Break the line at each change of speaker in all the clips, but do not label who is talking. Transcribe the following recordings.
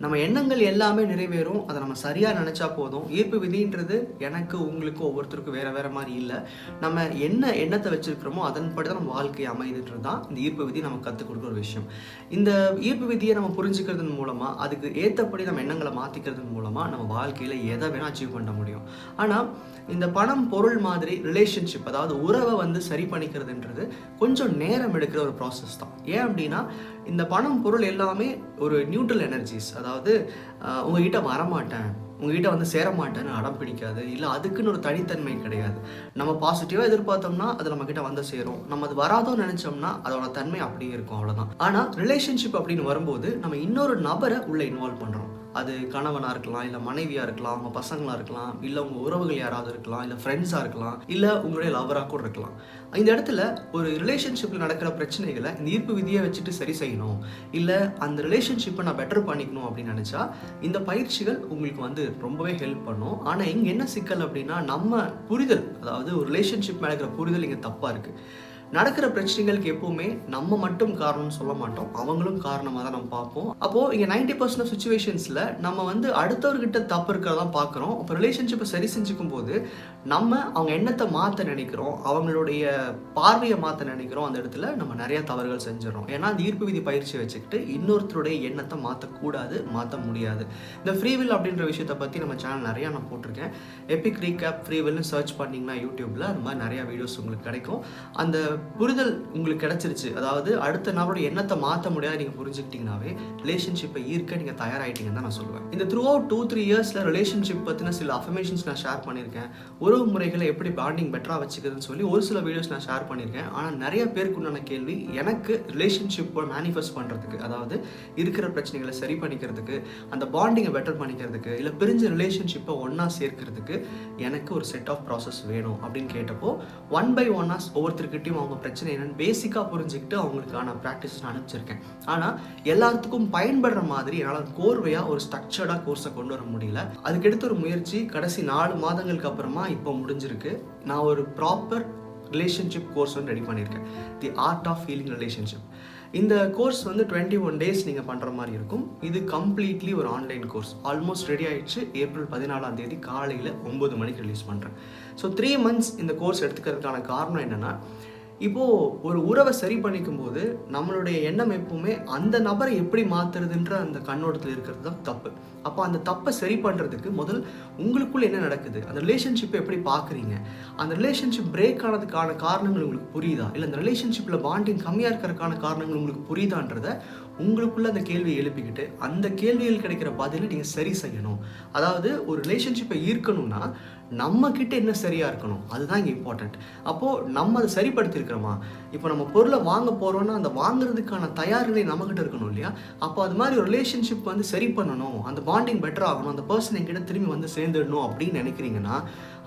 நம்ம எண்ணங்கள் எல்லாமே நிறைவேறும். அதை நம்ம சரியாக நினச்சா போதும். ஈர்ப்பு விதின்றது எனக்கு உங்களுக்கு ஒவ்வொருத்தருக்கும் வேறு வேறு மாதிரி இல்லை. நம்ம என்ன எண்ணத்தை வச்சுருக்கிறோமோ அதன்படி தான் நம்ம வாழ்க்கை அமைதுன்றது தான் இந்த ஈர்ப்பு விதி நமக்கு கற்றுக் கொடுக்குற ஒரு விஷயம். இந்த ஈர்ப்பு விதியை நம்ம புரிஞ்சுக்கிறதன் மூலமாக, அதுக்கு ஏற்றபடி நம்ம எண்ணங்களை மாற்றிக்கிறதன் மூலமாக நம்ம வாழ்க்கையில் எதை வேணால் அச்சீவ் பண்ண முடியும். ஆனால் இந்த பணம் பொருள் மாதிரி ரிலேஷன்ஷிப், அதாவது உறவை சரி பண்ணிக்கிறதுன்றது கொஞ்சம் நேரம் எடுக்கிற ஒரு ப்ராசஸ் தான். ஏன் அப்படின்னா இந்த பணம் பொருள் எல்லாமே ஒரு நியூட்ரல் எனர்ஜிஸ். அதாவது உங்ககிட்ட வரமாட்டேன், உங்ககிட்ட சேரமாட்டேன்னு அடம் பிடிக்காது. இல்லை அதுக்குன்னு ஒரு தனித்தன்மை கிடையாது. நம்ம பாசிட்டிவாக எதிர்பார்த்தோம்னா அது நம்மக்கிட்ட சேரும். நம்ம அது வராதோன்னு நினச்சோம்னா அதோட தன்மை அப்படியே இருக்கும், அவ்வளோதான். ஆனால் ரிலேஷன்ஷிப் அப்படின்னு வரும்போது நம்ம இன்னொரு நபரை உள்ளே இன்வால்வ் பண்ணுறோம். அது கணவனாக இருக்கலாம், இல்லை மனைவியாக இருக்கலாம், அவங்க பசங்களாக இருக்கலாம், இல்லை உங்கள் உறவுகள் யாராவது இருக்கலாம், இல்லை ஃப்ரெண்ட்ஸாக இருக்கலாம், இல்லை உங்களுடைய லவராக கூட இருக்கலாம். இந்த இடத்துல ஒரு ரிலேஷன்ஷிப்பில் நடக்கிற பிரச்சனைகளை இந்த ஈர்ப்பு விதியை வச்சுட்டு சரி செய்யணும், இல்லை அந்த ரிலேஷன்ஷிப்பை நான் பெட்டர் பண்ணிக்கணும் அப்படின்னு நினச்சா இந்த பயிற்சிகள் உங்களுக்கு ரொம்பவே ஹெல்ப் பண்ணும். ஆனால் இங்கே என்ன சிக்கல் அப்படின்னா நம்ம புரிதல், அதாவது ஒரு ரிலேஷன்ஷிப் மேலே இருக்கிற புரிதல் இங்கே தப்பாக இருக்குது. நடக்கிற பிரச்சனைகளுக்கு எப்பவுமே நம்ம மட்டும் காரணம் சொல்ல மாட்டோம், அவங்களும் காரணமாக தான் நம்ம பார்ப்போம். அப்போது இங்கே 90% ஆஃப் சுச்சுவேஷன்ஸில் நம்ம அடுத்தவர்கிட்ட தப்பு இருக்கிறதா பார்க்குறோம். அப்போ ரிலேஷன்ஷிப்பை சரி செஞ்சுக்கும் போது நம்ம அவங்க எண்ணத்தை மாற்ற நினைக்கிறோம், அவங்களுடைய பார்வையை மாற்ற நினைக்கிறோம். அந்த இடத்துல நம்ம நிறைய தவறுகள் செஞ்சிடறோம். ஏன்னா அந்த ஈர்ப்பு விதி பயிற்சி வச்சுக்கிட்டு இன்னொருத்தருடைய எண்ணத்தை மாற்றக்கூடாது, மாற்ற முடியாது. இந்த ஃப்ரீவில் அப்படின்ற விஷயத்தை பற்றி நம்ம சேனல் நிறையா நான் போட்டிருக்கேன். எபிக்ரீகேப் ஃப்ரீவில்னு சர்ச் பண்ணிங்கன்னா யூடியூப்பில் அந்த மாதிரி நிறையா வீடியோஸ் உங்களுக்கு கிடைக்கும். அந்த புரிதல் உங்களுக்கு கிடைச்சிருச்சு, அதாவது அடுத்த நபருடைய எண்ணத்தை மாற்ற முடியாது நீங்கள் புரிஞ்சுக்கிட்டீங்கன்னாவே ரிலேஷன்ஷிப்பை ஈர்க்க நீங்கள் தயாராகிட்டீங்கன்னு தான் நான் சொல்லுவேன். இந்த த்ரூ அவுட் 2-3 இயர்ஸில் ரிலேஷன்ஷிப் பற்றின சில அஃபர்மேஷன்ஸ் நான் ஷேர் பண்ணியிருக்கேன். உறவு முறைகளை எப்படி பாண்டிங் பெட்டராக வச்சுக்கிறதுன்னு சொல்லி ஒரு சில வீடியோஸ் நான் ஷேர் பண்ணியிருக்கேன். ஆனால் நிறைய பேருக்கு உண்டான கேள்வி, எனக்கு ரிலேஷன்ஷிப்பை மேனிஃபெஸ்ட் பண்ணுறதுக்கு, அதாவது இருக்கிற பிரச்சனைகளை சரி பண்ணிக்கிறதுக்கு, அந்த பாண்டிங்கை பெட்டர் பண்ணிக்கிறதுக்கு, இல்லை பிரிஞ்ச ரிலேஷன்ஷிப்பை ஒன்றா சேர்க்கிறதுக்கு எனக்கு ஒரு செட் ஆஃப் ப்ராசஸ் வேணும் அப்படின்னு கேட்டப்போ 1 by 1 ஒவ்வொருத்தருக்கிட்டையும் அவங்க பிரச்சனை என்னன்னு பேசிக்காக புரிஞ்சுக்கிட்டு அவங்களுக்கான ப்ராக்டிஸ் நான் அனுப்பிச்சிருக்கேன். ஆனால் எல்லாத்துக்கும் பயன்படுற மாதிரி என்னால் கோர்வையாக ஒரு ஸ்ட்ரக்சர்டாக கோர்ஸை கொண்டு வர முடியல. அதுக்கு எடுத்த ஒரு முயற்சி கடைசி 4 மாதங்களுக்கு அப்புறமா இப்போ முடிஞ்சிருக்கு. நான் ஒரு ப்ராப்பர் ரிலேஷன்ஷிப் கோர்ஸ் ரெடி பண்ணியிருக்கேன், the art of healing relationship. இந்த கோர்ஸ் 21 டேஸ் நீங்கள் பண்ணுற மாதிரி இருக்கும். இது கம்ப்ளீட்லி ஒரு ஆன்லைன் கோர்ஸ். ஆல்மோஸ்ட் ரெடி ஆகிடுச்சு. ஏப்ரல் 14ஆம் தேதி காலையில் 9 மணிக்கு ரிலீஸ் பண்ணுறேன். ஸோ 3 months இந்த கோர்ஸ் எடுத்துக்கிறதுக்கான காரணம் என்னென்னா, இப்போது ஒரு உறவை சரி பண்ணிக்கும் போது நம்மளுடைய எண்ணம் எப்பவுமே அந்த நபரை எப்படி மாற்றுறதுன்ற அந்த கண்ணோட்டத்தில் இருக்கிறது தான் தப்பு. அப்போ அந்த தப்பை சரி பண்ணுறதுக்கு முதல் உங்களுக்குள்ள என்ன நடக்குது, அந்த ரிலேஷன்ஷிப்பை எப்படி பார்க்குறீங்க, அந்த ரிலேஷன்ஷிப் பிரேக் ஆனதுக்கான காரணங்கள் உங்களுக்கு புரியுதா, இல்லை அந்த ரிலேஷன்ஷிப்பில் பாண்டிங் கம்மியாக இருக்கிறதுக்கான காரணங்கள் உங்களுக்கு புரியுதான்றத உங்களுக்குள்ள அந்த கேள்வியை எழுப்பிக்கிட்டு அந்த கேள்விகள் கிடைக்கிற பதிலை நீங்கள் சரி செய்யணும். அதாவது ஒரு ரிலேஷன்ஷிப்பை ஈர்க்கணும்னா நம்ம கிட்ட என்ன சரியாக இருக்கணும், அதுதான் இங்கே இம்பார்ட்டண்ட். அப்போது நம்ம அதை சரிப்படுத்திருக்கிறோமா, இப்போ நம்ம பொருளை வாங்க போகிறோன்னா அந்த வாங்குறதுக்கான தயார் நிலை நம்மகிட்ட இருக்கணும் இல்லையா. அப்போ அது மாதிரி ஒரு ரிலேஷன்ஷிப் சரி பண்ணணும், அந்த பாண்டிங் பெட்டர் ஆகணும், அந்த பர்சன் என்கிட்ட திரும்பி சேர்ந்துடணும் அப்படின்னு நினைக்கிறீங்கன்னா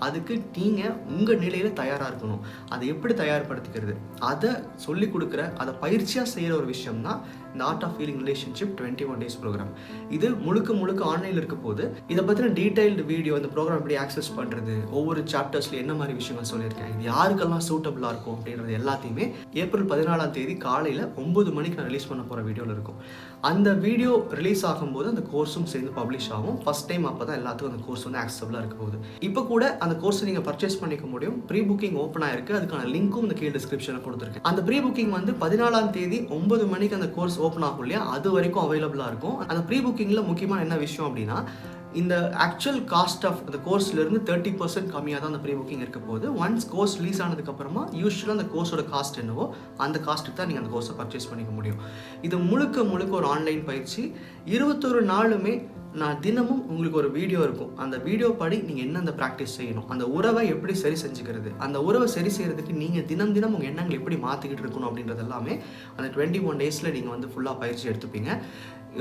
அதுக்கு நீங்கள் உங்கள் நிலையில் தயாராக இருக்கணும். அதை எப்படி தயார்படுத்திக்கிறது, அதை சொல்லிக் கொடுக்குற, அதை பயிற்சியாக செய்கிற ஒரு விஷயம் தான் இந்த art of healing relationship 21 days programme. இது முழுக்க ஆன்லைனில் இருக்க போது இதை பற்றின டீட்டெயில்டு வீடியோ, இந்த ப்ரோக்ராம் எப்படி ஆக்சஸ் பண்ணுறது, ஒவ்வொரு சாப்டர்ஸில் என்ன மாதிரி விஷயங்கள் சொல்லியிருக்கேன், இது யாருக்கெல்லாம் சூட்டபிளாக இருக்கும் அப்படின்றது எல்லாத்தையுமே ஏப்ரல் 14ஆம் தேதி காலையில் 9 மணிக்கு நான் ரிலீஸ் பண்ண போகிற வீடியோவில் இருக்கும். அந்த வீடியோ ரிலீஸ் ஆகும்போது அந்த கோர்ஸும் சேர்ந்து பப்ளிஷ் ஆகும். ஃபஸ்ட் டைம் அப்போ தான் எல்லாத்துக்கும் அந்த கோர்ஸ் ஆக்சஸபிளாக இருக்க போகுது. இப்போ கூட அந்த கோர்ஸை நீங்கள் பர்ச்சேஸ் பண்ணிக்க முடியும். ப்ரீ புக்கிங் ஓப்பன் ஆயிருக்கு. அதுக்கான லிங்க்கும் இந்த கீழே டிஸ்கிரிப்ஷனில் கொடுத்துருக்கேன். அந்த ப்ரீ புக்கிங் 14ஆம் தேதி 9 மணிக்கு அந்த கோர்ஸ் ஓப்பன் ஆகும் இல்லையா, அது வரைக்கும் அவைலபிளாக இருக்கும். அந்த ப்ரீ புக்கிங்கில் முக்கியமான என்ன விஷயம் அப்படின்னா, இந்த ஆக்சுவல் காஸ்ட் ஆஃப் அந்த கோர்ஸ்லேருந்து 30% கம்மியாக தான் அந்த ப்ரீ புக்கிங் இருக்க போகுது. ஒன்ஸ் கோர்ஸ் ரிலீஸ் ஆனதுக்கப்புறமா யூஸ்வலாக அந்த கோர்ஸோட காஸ்ட் என்னவோ அந்த காஸ்ட்டுக்கு தான் நீங்கள் அந்த கோர்ஸை பர்ச்சேஸ் பண்ணிக்க முடியும். இது முழுக்க ஒரு ஆன்லைன் பயிற்சி. 21 நாளுமே நான் தினமும் உங்களுக்கு ஒரு வீடியோ இருக்கும். அந்த வீடியோ படி நீங்கள் என்ன அந்த ப்ராக்டிஸ் செய்யணும், அந்த உறவை எப்படி சரி செஞ்சுக்கிறது, அந்த உறவை சரி செய்கிறதுக்கு நீங்கள் தினம் உங்கள் எண்ணங்கள் எப்படி மாற்றிக்கிட்டு இருக்கணும் அப்படின்றது எல்லாமே அந்த 21 டேஸில் நீங்கள் ஃபுல்லாக பயிற்சி எடுத்துப்பீங்க.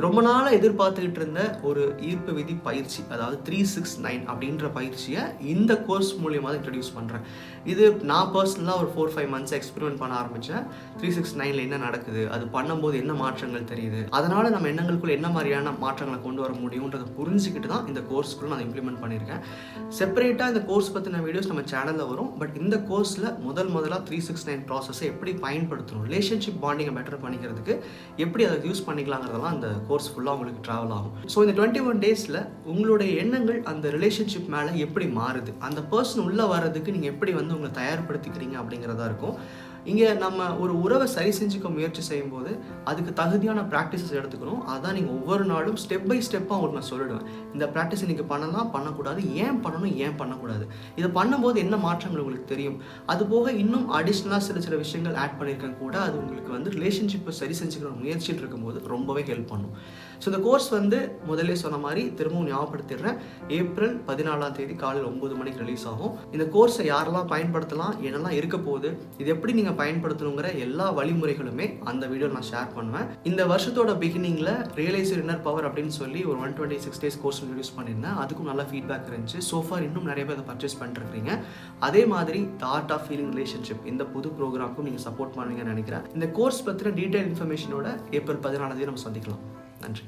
ரொம்ப நாளாக எதிர்பார்த்துக்கிட்டு இருந்த ஒரு ஈர்ப்பு விதி பயிற்சி, அதாவது 369 அப்படின்ற பயிற்சியை இந்த கோர்ஸ் மூலியமாக தான் இன்ட்ரடியூஸ் பண்ணுறேன். இது நான் பர்சனலாக ஒரு 4-5 months எக்ஸ்பெரிமெண்ட் பண்ண ஆரம்பித்தேன். 369 என்ன நடக்குது, அது பண்ணும்போது என்ன மாற்றங்கள் தெரியுது, அதனால் நம்ம எண்ணங்களுக்குள்ள என்ன மாதிரியான மாற்றங்களை கொண்டு வர முடியுன்றதை புரிஞ்சுக்கிட்டு தான் இந்த கோர்ஸ்க்குள்ள நான் இம்ப்ளிமெண்ட் பண்ணியிருக்கேன். செப்பரேட்டாக இந்த கோர்ஸ் பற்றின வீடியோஸ் நம்ம சேனலில் வரும். பட் இந்த கோர்ஸில் முதலாக 369 ப்ராசஸை எப்படி பயன்படுத்தணும், ரிலேஷன்ஷிப் பாண்டிங்கை பெட்டர் பண்ணிக்கிறதுக்கு எப்படி அதை யூஸ் பண்ணிக்கலாங்கிறதெல்லாம் அந்த கோர்ஸ் ஃபுல்லாக உங்களுக்கு ட்ராவல் ஆகும். ஸோ இந்த 21 டேஸில் உங்களுடைய எண்ணங்கள் அந்த ரிலேஷன்ஷிப் மேலே எப்படி மாறுது, அந்த பர்சன் உள்ளே வர்றதுக்கு நீங்கள் எப்படி வந்து உங்களை தயார்படுத்திக்கிறீங்க அப்படிங்கிறதா இருக்கும். இங்கே நம்ம ஒரு உறவை சரி செஞ்சுக்க முயற்சி செய்யும்போது அதுக்கு தகுதியான ப்ராக்டிசஸ் எடுத்துக்கணும். அதான் நீங்கள் ஒவ்வொரு நாளும் ஸ்டெப் பை ஸ்டெப்பாக உங்களுக்கு நான் சொல்லிடுவேன். இந்த ப்ராக்டிஸ் நீங்கள் பண்ணலாம், பண்ணக்கூடாது, ஏன் பண்ணணும், ஏன் பண்ணக்கூடாது, இதை பண்ணும்போது என்ன மாற்றங்கள் உங்களுக்கு தெரியும். அது போக இன்னும் அடிஷ்னலாக சில விஷயங்கள் ஆட் பண்ணியிருக்கேன் கூட. அது உங்களுக்கு வந்து ரிலேஷன்ஷிப்பை சரி செஞ்சுக்கிற முயற்சியில் இருக்கும்போது ரொம்பவே ஹெல்ப் பண்ணும். ஸோ இந்த கோர்ஸ் வந்து முதலே சொன்ன மாதிரி திரும்பவும் ஞாபகப்படுத்திடுறேன். ஏப்ரல் 14ஆம் தேதி காலையில் 9 மணிக்கு ரிலீஸ் ஆகும். இந்த கோர்ஸை யாரெல்லாம் பயன்படுத்தலாம், என்னெல்லாம் இருக்க போகுது, இது எப்படி நீங்கள் பயன்படுத்தணுங்கிற எல்லா வழிமுறைகளுமே அந்த வீடியோவில் நான் ஷேர் பண்ணுவேன். இந்த வருஷத்தோட பிகினிங்கில் ரியலைஸ் இன்னர் பவர் அப்படின்னு சொல்லி ஒரு 126 டேஸ் கோர்ஸ் இன்ட்ரடியூஸ் பண்ணியிருந்தேன். அதுக்கும் நல்ல ஃபீட்பேக் இருந்துச்சு. சோஃபார் இன்னும் நிறைய பேர் அதை பர்ச்சேஸ் பண்ணிருக்கீங்க. அதே மாதிரி the art of feeling relationship இந்த புது ப்ரோக்ராமுக்கும் நீங்கள் சப்போர்ட் பண்ணுவீங்கன்னு நினைக்கிறேன். இந்த கோர்ஸ் பற்றின டீட்டெயில் இன்ஃபர்மேஷனோட ஏப்ரல் 14ஆம் தேதி நம்ம சந்திக்கலாம். நன்றி.